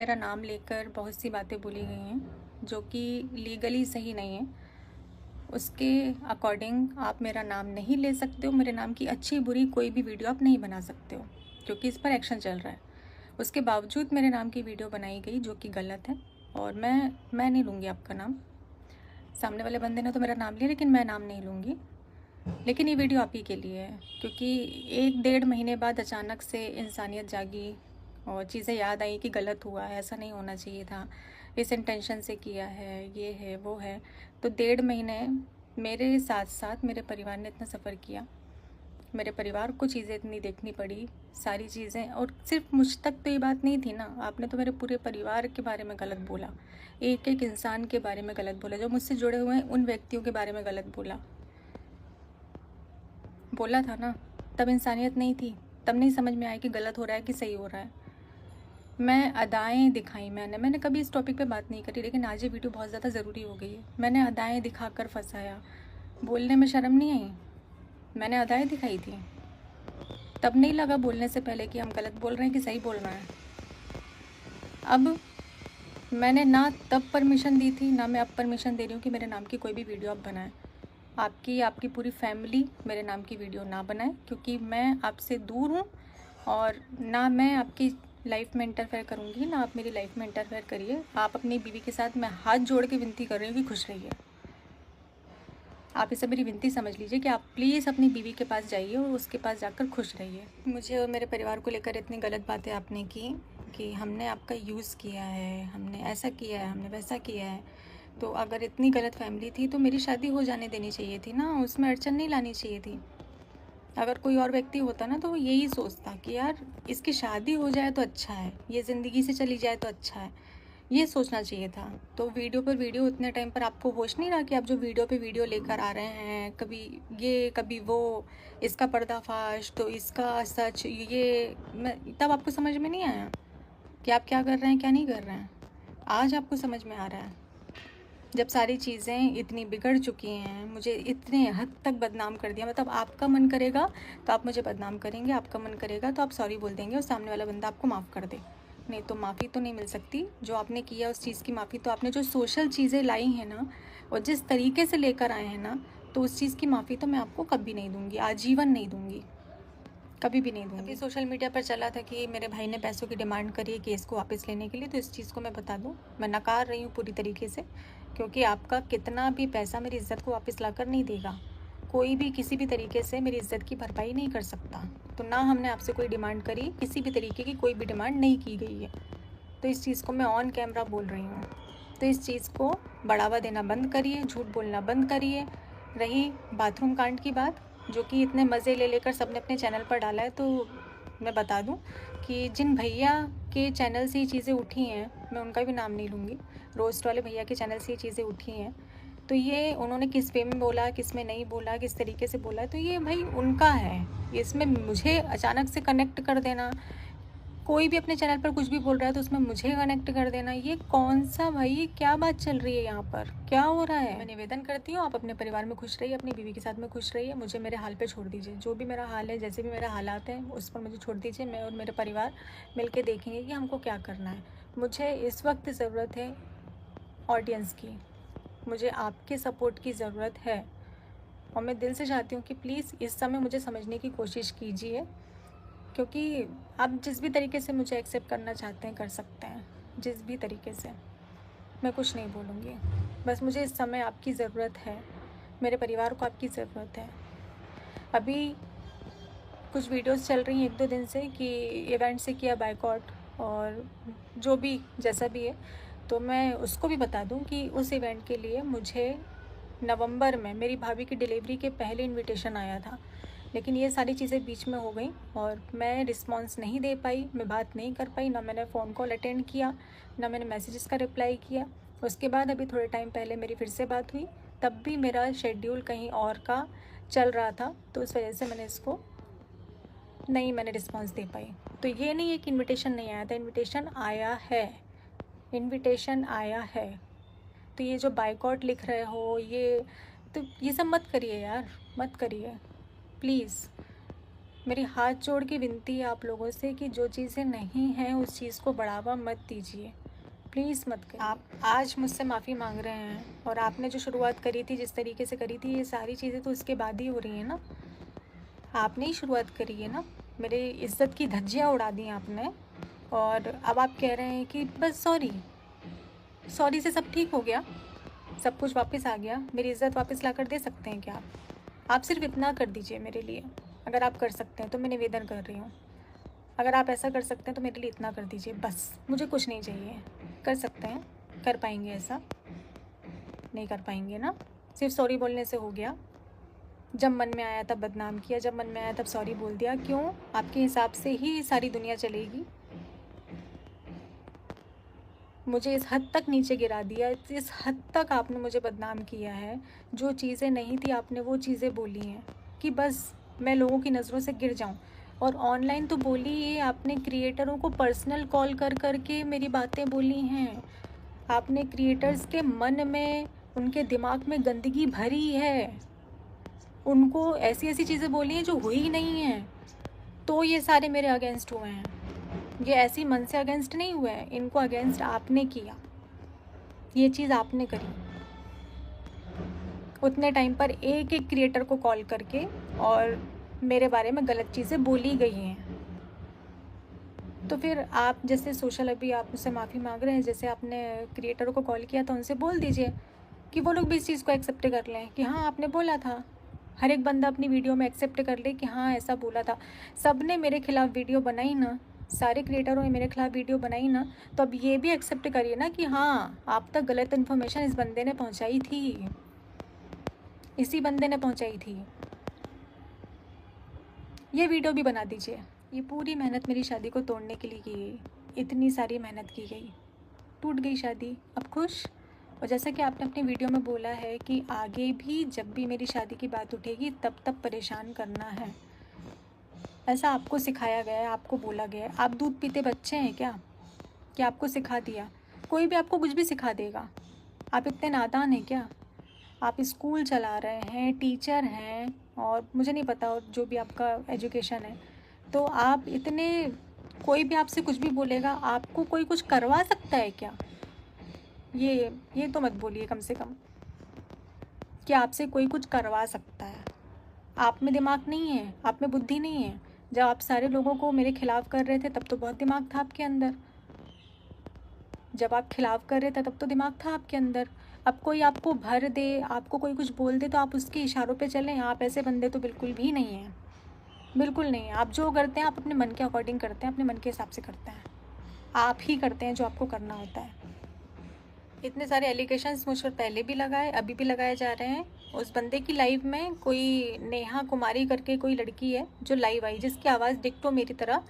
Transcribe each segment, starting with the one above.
मेरा नाम लेकर बहुत सी बातें बोली गई हैं जो कि लीगली सही नहीं है। उसके अकॉर्डिंग आप मेरा नाम नहीं ले सकते हो। मेरे नाम की अच्छी बुरी कोई भी वीडियो आप नहीं बना सकते हो क्योंकि इस पर एक्शन चल रहा है। उसके बावजूद मेरे नाम की वीडियो बनाई गई जो कि गलत है और मैं नहीं लूँगी आपका नाम। सामने वाले बंदे ने तो मेरा नाम लिया लेकिन मैं नाम नहीं लूँगी। लेकिन ये वीडियो आप ही के लिए है क्योंकि 1-1.5 महीने बाद अचानक से इंसानियत जागी और चीज़ें याद आई कि गलत हुआ है, ऐसा नहीं होना चाहिए था, इस इंटेंशन से किया है, ये है वो है। तो 1.5 महीने मेरे साथ साथ मेरे परिवार ने इतना सफ़र किया, मेरे परिवार को चीज़ें इतनी देखनी पड़ी, सारी चीज़ें। और सिर्फ मुझ तक तो ये बात नहीं थी ना, आपने तो मेरे पूरे परिवार के बारे में गलत बोला, एक एक इंसान के बारे में गलत बोला, जो मुझसे जुड़े हुए हैं उन व्यक्तियों के बारे में गलत बोला था ना। तब इंसानियत नहीं थी, तब नहीं समझ में आया कि गलत हो रहा है कि सही हो रहा है। मैं अदाएँ दिखाई, मैंने कभी इस टॉपिक पे बात नहीं करी लेकिन आज ये वीडियो बहुत ज़्यादा ज़रूरी हो गई है। मैंने अदाएँ दिखाकर फंसाया, बोलने में शर्म नहीं आई? मैंने अदाएँ दिखाई थी, तब नहीं लगा बोलने से पहले कि हम गलत बोल रहे हैं कि सही बोल रहे हैं। अब मैंने ना तब परमिशन दी थी, ना मैं अब परमिशन दे रही हूँ कि मेरे नाम की कोई भी वीडियो आप बनाएं। आपकी पूरी फैमिली मेरे नाम की वीडियो ना बनाए क्योंकि मैं आपसे दूर हूँ और ना मैं आपकी लाइफ में इंटरफेयर करूँगी, ना आप मेरी लाइफ में इंटरफेयर करिए। आप अपनी बीवी के साथ, मैं हाथ जोड़ के विनती कर रही हूँ कि खुश रहिए। आप इसे मेरी विनती समझ लीजिए कि आप प्लीज़ अपनी बीवी के पास जाइए और उसके पास जाकर खुश रहिए। मुझे और मेरे परिवार को लेकर इतनी गलत बातें आपने की कि हमने आपका यूज़ किया है, हमने ऐसा किया है, हमने वैसा किया है। तो अगर इतनी गलत फैमिली थी तो मेरी शादी हो जाने देनी चाहिए थी ना, उसमें अड़चन नहीं लानी चाहिए थी। अगर कोई और व्यक्ति होता ना तो वो यही सोचता कि यार इसकी शादी हो जाए तो अच्छा है, ये ज़िंदगी से चली जाए तो अच्छा है, ये सोचना चाहिए था। तो वीडियो पर वीडियो इतने टाइम पर आपको होश नहीं रहा कि आप जो वीडियो पे वीडियो लेकर आ रहे हैं, कभी ये कभी वो, इसका पर्दाफाश तो इसका सच, ये मैं तब आपको समझ में नहीं आया कि आप क्या कर रहे हैं क्या नहीं कर रहे हैं। आज आपको समझ में आ रहा है जब सारी चीज़ें इतनी बिगड़ चुकी हैं, मुझे इतने हद तक बदनाम कर दिया। मतलब आपका मन करेगा तो आप मुझे बदनाम करेंगे, आपका मन करेगा तो आप सॉरी बोल देंगे और सामने वाला बंदा आपको माफ़ कर दे। नहीं तो माफ़ी तो नहीं मिल सकती। जो आपने किया उस चीज़ की माफ़ी तो आपने जो सोशल चीज़ें लाई हैं ना और जिस तरीके से लेकर आए हैं ना, तो उस चीज़ की माफ़ी तो मैं आपको कभी नहीं दूँगी, आजीवन नहीं दूँगी, कभी भी नहीं दूँगी। अभी सोशल मीडिया पर चला था कि मेरे भाई ने पैसों की डिमांड करी है केस को वापस लेने के लिए, तो इस चीज़ को मैं बता दूँ, मैं नकार रही हूँ पूरी तरीके से क्योंकि आपका कितना भी पैसा मेरी इज़्ज़त को वापस लाकर नहीं देगा। कोई भी किसी भी तरीके से मेरी इज़्ज़त की भरपाई नहीं कर सकता। तो ना हमने आपसे कोई डिमांड करी, किसी भी तरीके की कोई भी डिमांड नहीं की गई है। तो इस चीज़ को मैं ऑन कैमरा बोल रही हूँ। तो इस चीज़ को बढ़ावा देना बंद करिए, झूठ बोलना बंद करिए। रही बाथरूम कांड की बात, जो कि इतने मज़े ले लेकर सबने अपने चैनल पर डाला है, तो मैं बता दूं कि जिन भैया के चैनल से ये चीज़ें उठी हैं, मैं उनका भी नाम नहीं लूँगी, रोस्ट वाले भैया के चैनल से ये चीज़ें उठी हैं, तो ये उन्होंने किस वे में बोला, किस में नहीं बोला, किस तरीके से बोला, तो ये भाई उनका है। इसमें मुझे अचानक से कनेक्ट कर देना, कोई भी अपने चैनल पर कुछ भी बोल रहा है तो उसमें मुझे कनेक्ट कर देना, ये कौन सा भाई, क्या बात चल रही है यहाँ पर, क्या हो रहा है? मैं निवेदन करती हूँ आप अपने परिवार में खुश रहिए, अपनी बीवी के साथ में खुश रहिए, मुझे मेरे हाल पे छोड़ दीजिए। जो भी मेरा हाल है, जैसे भी मेरा हालात हैं, उस पर मुझे छोड़ दीजिए। मैं और मेरे परिवार मिलकर देखेंगे कि हमको क्या करना है। मुझे इस वक्त ज़रूरत है ऑडियंस की, मुझे आपके सपोर्ट की ज़रूरत है और मैं दिल से चाहती हूँ कि प्लीज़ इस समय मुझे समझने की कोशिश कीजिए, क्योंकि आप जिस भी तरीके से मुझे एक्सेप्ट करना चाहते हैं कर सकते हैं, जिस भी तरीके से। मैं कुछ नहीं बोलूँगी, बस मुझे इस समय आपकी ज़रूरत है, मेरे परिवार को आपकी ज़रूरत है। अभी कुछ वीडियोस चल रही हैं 1-2 दिन से कि इवेंट से किया बायकॉट और जो भी जैसा भी है, तो मैं उसको भी बता दूं कि उस इवेंट के लिए मुझे नवंबर में मेरी भाभी की डिलीवरी के पहले इनविटेशन आया था, लेकिन ये सारी चीज़ें बीच में हो गई और मैं रिस्पांस नहीं दे पाई, मैं बात नहीं कर पाई, ना मैंने फ़ोन कॉल अटेंड किया, ना मैंने मैसेजेस का रिप्लाई किया। उसके बाद अभी थोड़े टाइम पहले मेरी फिर से बात हुई, तब भी मेरा शेड्यूल कहीं और का चल रहा था, तो उस वजह से मैंने रिस्पांस दे पाई। तो ये नहीं है कि इनविटेशन नहीं आया था, इनविटेशन आया है, इनविटेशन आया है। तो ये जो बायकॉट लिख रहे हो, ये तो ये सब मत करिए यार, मत करिए प्लीज़। मेरी हाथ जोड़ के विनती है आप लोगों से कि जो चीज़ें नहीं हैं उस चीज़ को बढ़ावा मत दीजिए, प्लीज़ मत करिए। आप आज मुझसे माफ़ी मांग रहे हैं और आपने जो शुरुआत करी थी, जिस तरीके से करी थी, ये सारी चीज़ें तो उसके बाद ही हो रही हैं ना। आपने ही शुरुआत करी है ना, मेरे इज़्ज़त की धज्जियाँ उड़ा दी आपने। और अब आप कह रहे हैं कि बस सॉरी से सब ठीक हो गया, सब कुछ वापस आ गया, मेरी इज़्ज़त वापस ला कर दे सकते हैं क्या आप सिर्फ इतना कर दीजिए मेरे लिए। अगर आप कर सकते हैं तो मैं निवेदन कर रही हूँ, अगर आप ऐसा कर सकते हैं तो मेरे लिए इतना कर दीजिए बस, मुझे कुछ नहीं चाहिए। कर सकते हैं, कर पाएंगे ऐसा? नहीं कर पाएंगे ना। सिर्फ सॉरी बोलने से हो गया? जब मन में आया तब बदनाम किया, जब मन में आया तब सॉरी बोल दिया। क्यों? आपके हिसाब से ही सारी दुनिया चलेगी? मुझे इस हद तक नीचे गिरा दिया, इस हद तक आपने मुझे बदनाम किया है। जो चीज़ें नहीं थी आपने वो चीज़ें बोली हैं कि बस मैं लोगों की नज़रों से गिर जाऊं। और ऑनलाइन तो बोली ही, आपने क्रिएटरों को पर्सनल कॉल कर कर के मेरी बातें बोली हैं। आपने क्रिएटर्स के मन में, उनके दिमाग में गंदगी भरी है, उनको ऐसी ऐसी चीज़ें बोली हैं जो हुई ही नहीं हैं। तो ये सारे मेरे अगेंस्ट हुए हैं। ये ऐसी मन से अगेंस्ट नहीं हुए हैं, इनको अगेंस्ट आपने किया, ये चीज़ आपने करी। उतने टाइम पर एक एक क्रिएटर को कॉल करके और मेरे बारे में गलत चीज़ें बोली गई हैं। तो फिर आप जैसे सोशल, अभी आप मुझसे माफ़ी मांग रहे हैं, जैसे आपने क्रिएटरों को कॉल किया तो उनसे बोल दीजिए कि वो लोग भी इस चीज़ को एक्सेप्ट कर लें कि हाँ आपने बोला था। हर एक बंदा अपनी वीडियो में एक्सेप्ट कर ले कि हाँ ऐसा बोला था। सब ने मेरे खिलाफ़ वीडियो बनाई ना, सारे क्रिएटरों ने मेरे खिलाफ़ वीडियो बनाई ना, तो अब ये भी एक्सेप्ट करिए ना कि हाँ आप तक गलत इन्फॉर्मेशन इस बंदे ने पहुंचाई थी, इसी बंदे ने पहुंचाई थी। ये वीडियो भी बना दीजिए। ये पूरी मेहनत मेरी शादी को तोड़ने के लिए की गई, इतनी सारी मेहनत की गई, टूट गई शादी, अब खुश। और जैसा कि आपने अपनी वीडियो में बोला है कि आगे भी जब भी मेरी शादी की बात उठेगी तब परेशान करना है, ऐसा आपको सिखाया गया है, आपको बोला गया है। आप दूध पीते बच्चे हैं क्या कि आपको सिखा दिया? कोई भी आपको कुछ भी सिखा देगा। आप इतने नादान हैं क्या? आप स्कूल चला रहे हैं, टीचर हैं, और मुझे नहीं पता और जो भी आपका एजुकेशन है, तो आप इतने, कोई भी आपसे कुछ भी बोलेगा, आपको कोई कुछ करवा सकता है क्या? ये तो मत बोलिए कम से कम कि आपसे कोई कुछ करवा सकता है। आप में दिमाग नहीं है, आप में बुद्धि नहीं है। जब आप सारे लोगों को मेरे खिलाफ़ कर रहे थे तब तो बहुत दिमाग था आपके अंदर, जब आप खिलाफ़ कर रहे थे तब तो दिमाग था आपके अंदर। अब कोई आपको भर दे, आपको कोई कुछ बोल दे तो आप उसके इशारों पे चलें? आप ऐसे बंदे तो बिल्कुल भी नहीं हैं, बिल्कुल नहीं है। आप जो करते हैं आप अपने मन के अकॉर्डिंग करते हैं, अपने मन के हिसाब से करते हैं। आप ही करते हैं जो आपको करना होता है। इतने सारे एलिगेशंस मुझ पर पहले भी लगाए, अभी भी लगाए जा रहे हैं। उस बंदे की लाइव में कोई नेहा कुमारी करके कोई लड़की है जो लाइव आई, जिसकी आवाज़ डिक्टो मेरी तरह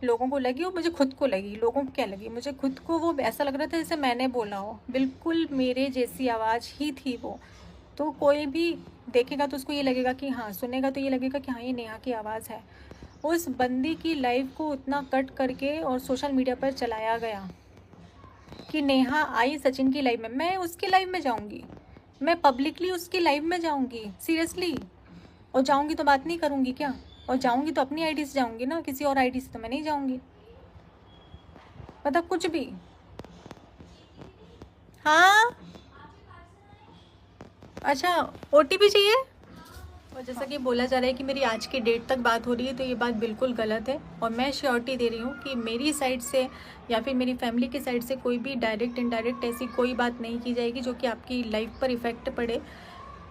लोगों को लगी और मुझे खुद को लगी। लोगों को क्या लगी? मुझे खुद को वो ऐसा लग रहा था जैसे मैंने बोला हो, बिल्कुल मेरे जैसी आवाज़ ही थी वो। तो कोई भी देखेगा तो उसको ये लगेगा कि हाँ, सुनेगा तो ये लगेगा कि हाँ ये नेहा की आवाज़ है। उस बंदी की लाइव को उतना कट करके और सोशल मीडिया पर चलाया गया कि नेहा आई सचिन की लाइव में, मैं उसकी लाइव में जाऊंगी, मैं पब्लिकली उसकी लाइव में जाऊंगी, सीरियसली। और जाऊंगी तो बात नहीं करूंगी क्या? और जाऊंगी तो अपनी आईडी से जाऊंगी ना, किसी और आईडी से तो मैं नहीं जाऊंगी। मतलब कुछ भी। हाँ अच्छा, ओटीपी चाहिए? और जैसा कि बोला जा रहा है कि मेरी आज की डेट तक बात हो रही है, तो ये बात बिल्कुल गलत है। और मैं श्योरिटी दे रही हूँ कि मेरी साइड से या फिर मेरी फैमिली की साइड से कोई भी डायरेक्ट इनडायरेक्ट ऐसी कोई बात नहीं की जाएगी जो कि आपकी लाइफ पर इफ़ेक्ट पड़े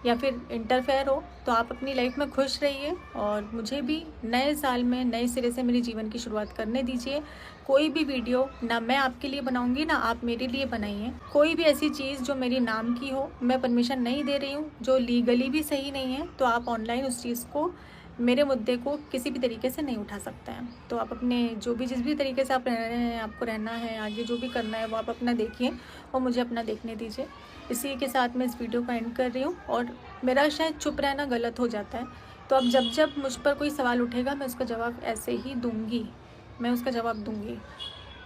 या फिर इंटरफेयर हो। तो आप अपनी लाइफ में खुश रहिए और मुझे भी नए साल में नए सिरे से मेरे जीवन की शुरुआत करने दीजिए। कोई भी वीडियो ना मैं आपके लिए बनाऊंगी ना आप मेरे लिए बनाइए। कोई भी ऐसी चीज़ जो मेरी नाम की हो, मैं परमिशन नहीं दे रही हूँ, जो लीगली भी सही नहीं है, तो आप ऑनलाइन उस चीज़ को, मेरे मुद्दे को किसी भी तरीके से नहीं उठा सकते हैं। तो आप अपने जो भी जिस भी तरीके से आप रह रहे हैं, आपको रहना है, आगे जो भी करना है वो आप अपना देखिए और मुझे अपना देखने दीजिए। इसी के साथ मैं इस वीडियो को एंड कर रही हूँ। और मेरा शायद चुप रहना गलत हो जाता है, तो अब जब जब मुझ पर कोई सवाल उठेगा मैं उसका जवाब ऐसे ही दूँगी, मैं उसका जवाब दूँगी।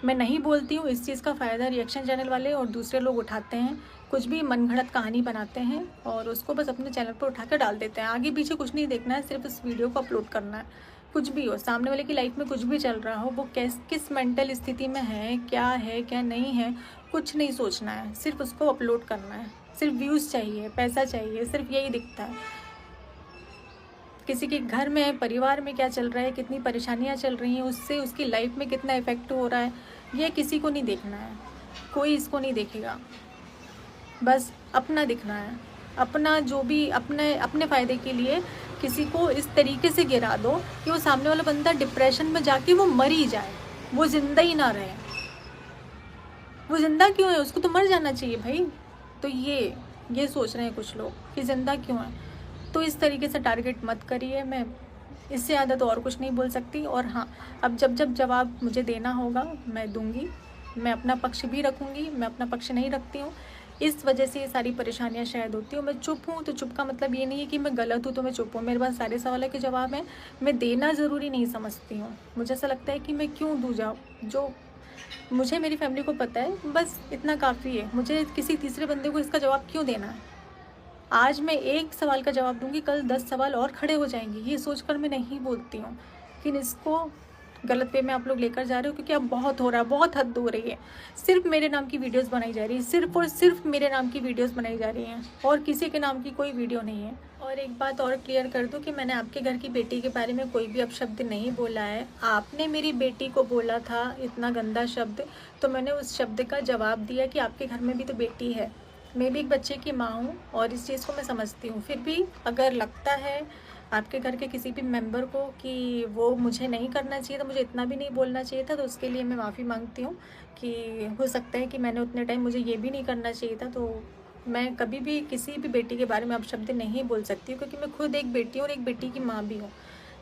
मैं नहीं बोलती हूँ, इस चीज़ का फ़ायदा रिएक्शन चैनल वाले और दूसरे लोग उठाते हैं, कुछ भी मनगढ़ंत कहानी बनाते हैं और उसको बस अपने चैनल पर उठा कर डाल देते हैं। आगे पीछे कुछ नहीं देखना है, सिर्फ इस वीडियो को अपलोड करना है। कुछ भी हो, सामने वाले की लाइफ में कुछ भी चल रहा हो, वो किस मेंटल स्थिति में है क्या नहीं है, कुछ नहीं सोचना है, सिर्फ उसको अपलोड करना है। सिर्फ व्यूज़ चाहिए, पैसा चाहिए, सिर्फ यही दिखता है। किसी के घर में, परिवार में क्या चल रहा है, कितनी परेशानियां चल रही हैं, उससे उसकी लाइफ में कितना इफेक्ट हो रहा है, ये किसी को नहीं देखना है। कोई इसको नहीं देखेगा। बस अपना दिखना है, अपना जो भी अपने अपने फ़ायदे के लिए किसी को इस तरीके से गिरा दो कि वो सामने वाला बंदा डिप्रेशन में जाके वो मर ही जाए, वो ज़िंदा ही ना रहे। वो ज़िंदा क्यों है, उसको तो मर जाना चाहिए भाई। तो ये सोच रहे हैं कुछ लोग कि ज़िंदा क्यों है। तो इस तरीके से टारगेट मत करिए। मैं इससे ज़्यादा तो और कुछ नहीं बोल सकती। और हाँ, अब जब जवाब मुझे देना होगा मैं दूंगी। मैं अपना पक्ष भी रखूँगी, मैं अपना पक्ष नहीं रखती हूँ, इस वजह से ये सारी परेशानियाँ शायद होती हूँ। मैं चुप हूँ तो चुप का मतलब ये नहीं है कि मैं गलत हूँ तो मैं चुप हूँ। मेरे पास सारे सवालों के जवाब हैं, मैं देना ज़रूरी नहीं समझती हूँ। मुझे ऐसा लगता है कि मैं क्यों दूँ जवाब, जो मुझे मेरी फैमिली को पता है, बस इतना काफ़ी है। मुझे किसी तीसरे बंदे को इसका जवाब क्यों देना है। आज मैं एक सवाल का जवाब दूंगी, कल 10 सवाल और खड़े हो जाएंगे। ये सोचकर मैं नहीं बोलती हूँ, लेकिन इसको गलत वे में आप लोग लेकर जा रहे हो, क्योंकि अब बहुत हो रहा है, बहुत हद हो रही है। सिर्फ मेरे नाम की वीडियोस बनाई जा रही है, सिर्फ और सिर्फ मेरे नाम की वीडियोस बनाई जा रही हैं, और किसी के नाम की कोई वीडियो नहीं है। और एक बात और क्लियर कर दूं कि मैंने आपके घर की बेटी के बारे में कोई भी अपशब्द नहीं बोला है। आपने मेरी बेटी को बोला था इतना गंदा शब्द, तो मैंने उस शब्द का जवाब दिया कि आपके घर में भी तो बेटी है, मैं भी एक बच्चे की माँ हूँ, और इस चीज़ को मैं समझती हूँ। फिर भी अगर लगता है आपके घर के किसी भी मेंबर को कि वो मुझे नहीं करना चाहिए था, मुझे इतना भी नहीं बोलना चाहिए था, तो उसके लिए मैं माफ़ी मांगती हूँ। कि हो सकता है कि मैंने उतने टाइम मुझे ये भी नहीं करना चाहिए था। तो मैं कभी भी किसी भी बेटी के बारे में अपशब्द नहीं बोल सकती हूँ, क्योंकि मैं खुद एक बेटी हूँ और एक बेटी की माँ भी हूँ।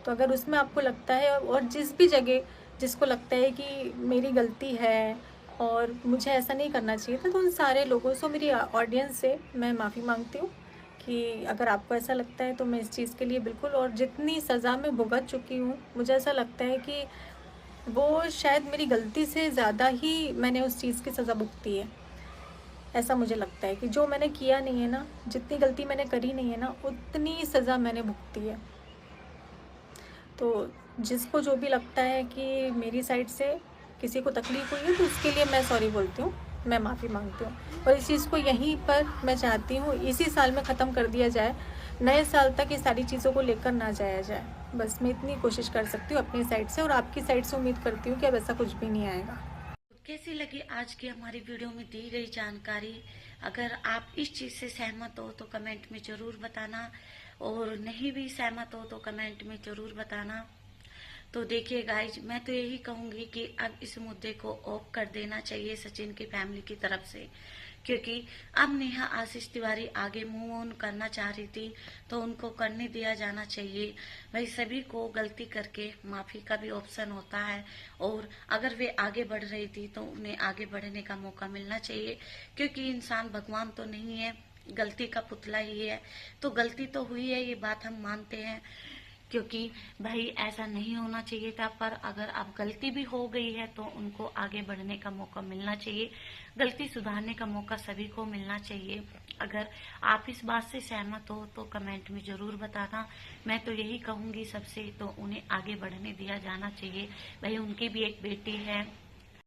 तो अगर उसमें आपको लगता है, और जिस भी जगह जिसको लगता है कि मेरी गलती है और मुझे ऐसा नहीं करना चाहिए था, तो उन सारे लोगों से, मेरी ऑडियंस से मैं माफ़ी मांगती हूँ। कि अगर आपको ऐसा लगता है तो मैं इस चीज़ के लिए बिल्कुल, और जितनी सज़ा मैं भुगत चुकी हूँ, मुझे ऐसा लगता है कि वो शायद मेरी गलती से ज़्यादा ही मैंने उस चीज़ की सज़ा भुगती है। ऐसा मुझे लगता है कि जो मैंने किया नहीं है ना, जितनी गलती मैंने करी नहीं है ना, उतनी सज़ा मैंने भुगती है। तो जिसको जो भी लगता है कि मेरी साइड से किसी को तकलीफ़ हुई है, तो उसके लिए मैं सॉरी बोलती हूँ, मैं माफ़ी मांगती हूँ। और इस चीज़ को यहीं पर मैं चाहती हूँ इसी साल में ख़त्म कर दिया जाए, नए साल तक ये सारी चीज़ों को लेकर ना जाया जाए। बस मैं इतनी कोशिश कर सकती हूँ अपनी साइड से, और आपकी साइड से उम्मीद करती हूँ कि अब ऐसा कुछ भी नहीं आएगा। कैसी लगी आज की हमारी वीडियो में दी गई जानकारी? अगर आप इस चीज़ से सहमत हो तो कमेंट में ज़रूर बताना, और नहीं भी सहमत हो तो कमेंट में ज़रूर बताना। तो देखिए गाइज, मैं तो यही कहूँगी कि अब इस मुद्दे को ऑफ कर देना चाहिए सचिन की फैमिली की तरफ से, क्योंकि अब नेहा आशीष तिवारी आगे मूव ऑन करना चाह रही थी तो उनको करने दिया जाना चाहिए। भाई सभी को गलती करके माफ़ी का भी ऑप्शन होता है, और अगर वे आगे बढ़ रही थी तो उन्हें आगे बढ़ने का मौका मिलना चाहिए, क्योंकि इंसान भगवान तो नहीं है, गलती का पुतला ही है। तो गलती तो हुई है, ये बात हम मानते हैं, क्योंकि भाई ऐसा नहीं होना चाहिए था। पर अगर अब गलती भी हो गई है तो उनको आगे बढ़ने का मौका मिलना चाहिए, गलती सुधारने का मौका सभी को मिलना चाहिए। अगर आप इस बात से सहमत हो तो कमेंट में ज़रूर बताना। मैं तो यही कहूँगी सबसे, तो उन्हें आगे बढ़ने दिया जाना चाहिए। भाई उनकी भी एक बेटी है,